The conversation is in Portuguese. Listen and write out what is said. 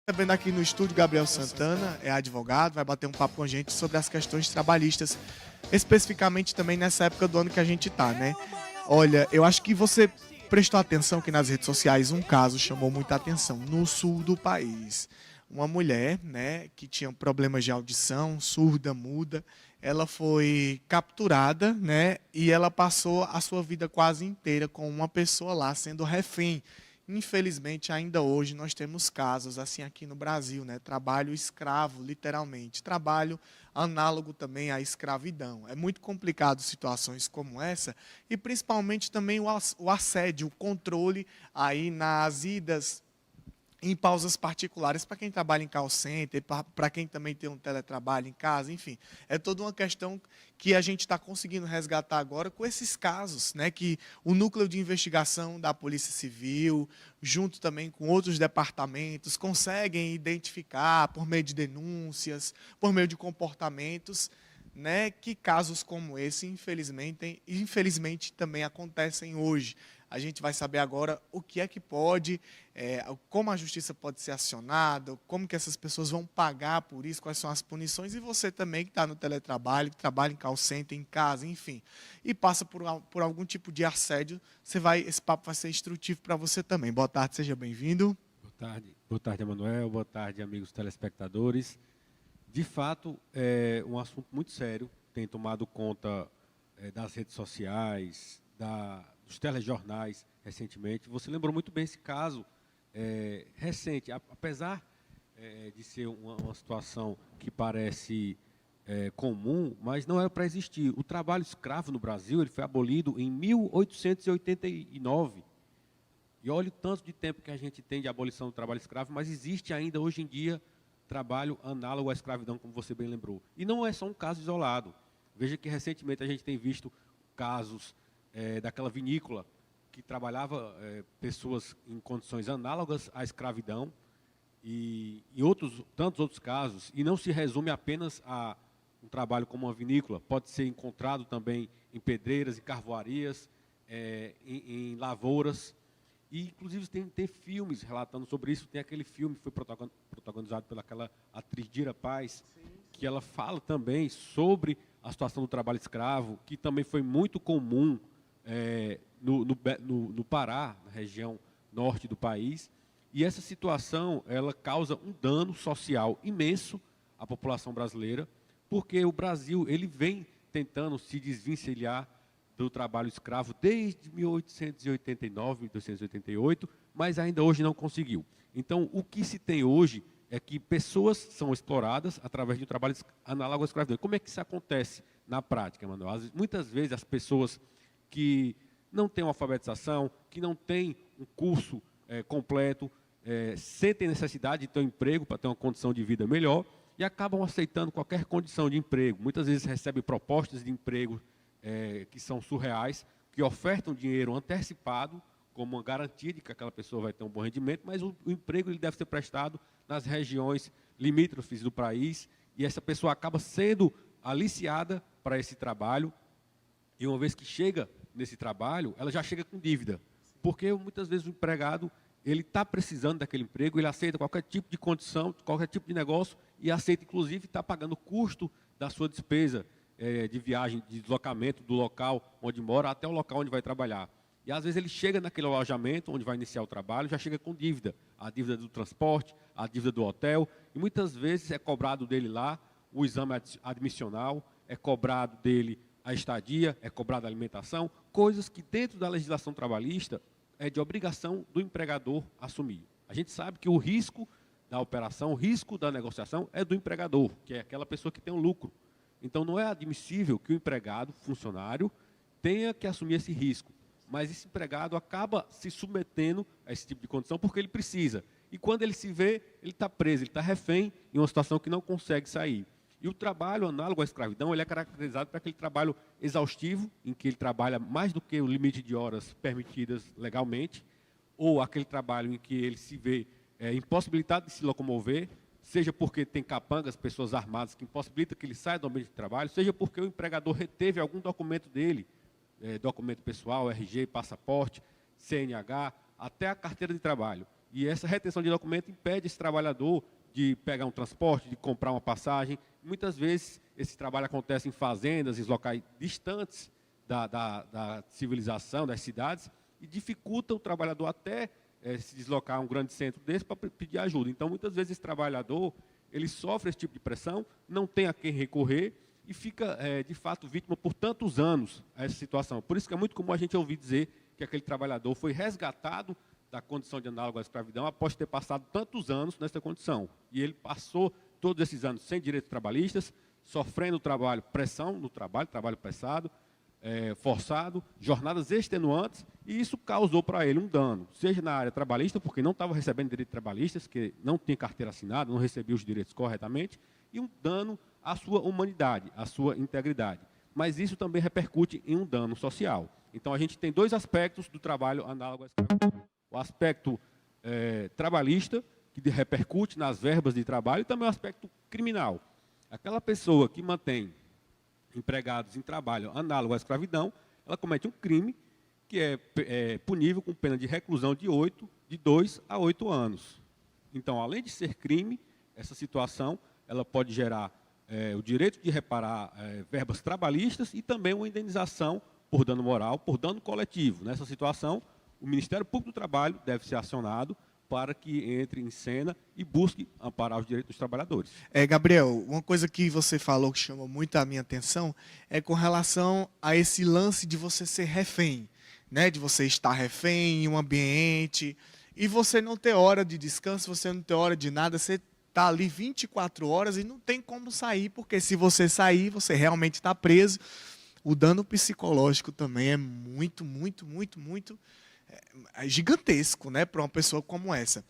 Recebendo aqui no estúdio Gabriel Santana, é advogado, vai bater um papo com a gente sobre as questões trabalhistas, especificamente também nessa época do ano que a gente tá, né? Olha, eu acho que você prestou atenção que nas redes sociais um caso chamou muita atenção no sul do país. Uma mulher, né, que tinha problemas de audição, surda, muda, ela foi capturada, né, e ela passou a sua vida quase inteira com uma pessoa lá sendo refém. Infelizmente, ainda hoje nós temos casos assim aqui no Brasil, né? Trabalho escravo, literalmente. Trabalho análogo também à escravidão. É muito complicado situações como essa e principalmente também o assédio, o controle aí nas idas em pausas particulares para quem trabalha em call center, para quem também tem um teletrabalho em casa, enfim. É toda uma questão que a gente está conseguindo resgatar agora com esses casos, né, que o núcleo de investigação da Polícia Civil, junto também com outros departamentos, conseguem identificar por meio de denúncias, por meio de comportamentos, né, que casos como esse, infelizmente também acontecem hoje. A gente vai saber agora o que é que pode, como a justiça pode ser acionada, como que essas pessoas vão pagar por isso, quais são as punições, e você também que está no teletrabalho, que trabalha em call center, em casa, enfim, e passa por algum tipo de assédio, esse papo vai ser instrutivo para você também. Boa tarde, seja bem-vindo. Boa tarde, Emanuel. Boa tarde, amigos telespectadores. De fato, é um assunto muito sério, tem tomado conta das redes sociais, dos telejornais recentemente. Você lembrou muito bem esse caso recente, apesar de ser uma situação que parece comum, mas não era para existir. O trabalho escravo no Brasil ele foi abolido em 1889. E olha o tanto de tempo que a gente tem de abolição do trabalho escravo, mas existe ainda hoje em dia trabalho análogo à escravidão, como você bem lembrou. E não é só um caso isolado. Veja que recentemente a gente tem visto casos daquela vinícola que trabalhava pessoas em condições análogas à escravidão e tantos outros casos. E não se resume apenas a um trabalho como uma vinícola. Pode ser encontrado também em pedreiras, em carvoarias, em lavouras. E, inclusive, tem filmes relatando sobre isso. Tem aquele filme que foi protagonizado pelaquela atriz Dira Paz, que ela fala também sobre a situação do trabalho escravo, que também foi muito comum no Pará, na região norte do país. E essa situação ela causa um dano social imenso à população brasileira, porque o Brasil ele vem tentando se desvencilhar do trabalho escravo desde 1889, 1888, mas ainda hoje não conseguiu. Então, o que se tem hoje é que pessoas são exploradas através de um trabalho análogo à escravidão. Como é que isso acontece na prática, Manuel? Muitas vezes as pessoas que não têm uma alfabetização, que não têm um curso completo, sentem necessidade de ter um emprego para ter uma condição de vida melhor e acabam aceitando qualquer condição de emprego. Muitas vezes recebem propostas de emprego que são surreais, que ofertam dinheiro antecipado como uma garantia de que aquela pessoa vai ter um bom rendimento, mas o emprego ele deve ser prestado nas regiões limítrofes do país e essa pessoa acaba sendo aliciada para esse trabalho e uma vez que chega nesse trabalho, ela já chega com dívida, porque muitas vezes o empregado ele está precisando daquele emprego, ele aceita qualquer tipo de condição, qualquer tipo de negócio e aceita inclusive estar pagando o custo da sua despesa de viagem, de deslocamento do local onde mora até o local onde vai trabalhar. E às vezes ele chega naquele alojamento onde vai iniciar o trabalho, já chega com dívida. A dívida do transporte, a dívida do hotel, e muitas vezes é cobrado dele lá o exame admissional, é cobrado dele a estadia, é cobrado a alimentação, coisas que dentro da legislação trabalhista é de obrigação do empregador assumir. A gente sabe que o risco da operação, o risco da negociação é do empregador, que é aquela pessoa que tem um lucro. Então, não é admissível que o empregado, funcionário, tenha que assumir esse risco. Mas esse empregado acaba se submetendo a esse tipo de condição porque ele precisa. E quando ele se vê, ele está preso, ele está refém em uma situação que não consegue sair. E o trabalho análogo à escravidão, ele é caracterizado por aquele trabalho exaustivo, em que ele trabalha mais do que o limite de horas permitidas legalmente, ou aquele trabalho em que ele se vê impossibilitado de se locomover, seja porque tem capangas, pessoas armadas que impossibilitam que ele saia do ambiente de trabalho, seja porque o empregador reteve algum documento dele, documento pessoal, RG, passaporte, CNH, até a carteira de trabalho. E essa retenção de documento impede esse trabalhador de pegar um transporte, de comprar uma passagem. Muitas vezes esse trabalho acontece em fazendas, em locais distantes da civilização, das cidades, e dificulta o trabalhador até se deslocar a um grande centro desse para pedir ajuda. Então, muitas vezes esse trabalhador ele sofre esse tipo de pressão, não tem a quem recorrer e fica, de fato, vítima por tantos anos a essa situação. Por isso que é muito comum a gente ouvir dizer que aquele trabalhador foi resgatado da condição de análogo à escravidão após ter passado tantos anos nessa condição. E ele passou todos esses anos sem direitos trabalhistas, sofrendo trabalho, pressão no trabalho, trabalho pressado, forçado, jornadas extenuantes, e isso causou para ele um dano, seja na área trabalhista, porque não estava recebendo direitos trabalhistas, que não tinha carteira assinada, não recebia os direitos corretamente, e um dano à sua humanidade, à sua integridade. Mas isso também repercute em um dano social. Então, a gente tem dois aspectos do trabalho análogo à escravidão. O aspecto trabalhista, que repercute nas verbas de trabalho, e também o aspecto criminal. Aquela pessoa que mantém empregados em trabalho análogo à escravidão, ela comete um crime que é punível com pena de reclusão de 2 a 8 anos. Então, além de ser crime, essa situação ela pode gerar o direito de reparar verbas trabalhistas e também uma indenização por dano moral, por dano coletivo. Nessa situação, o Ministério Público do Trabalho deve ser acionado para que entre em cena e busque amparar os direitos dos trabalhadores. Gabriel, uma coisa que você falou que chamou muito a minha atenção é com relação a esse lance de você ser refém, né? De você estar refém em um ambiente e você não ter hora de descanso, você não ter hora de nada, você está ali 24 horas e não tem como sair, porque se você sair, você realmente está preso. O dano psicológico também é muito gigantesco, né, para uma pessoa como essa.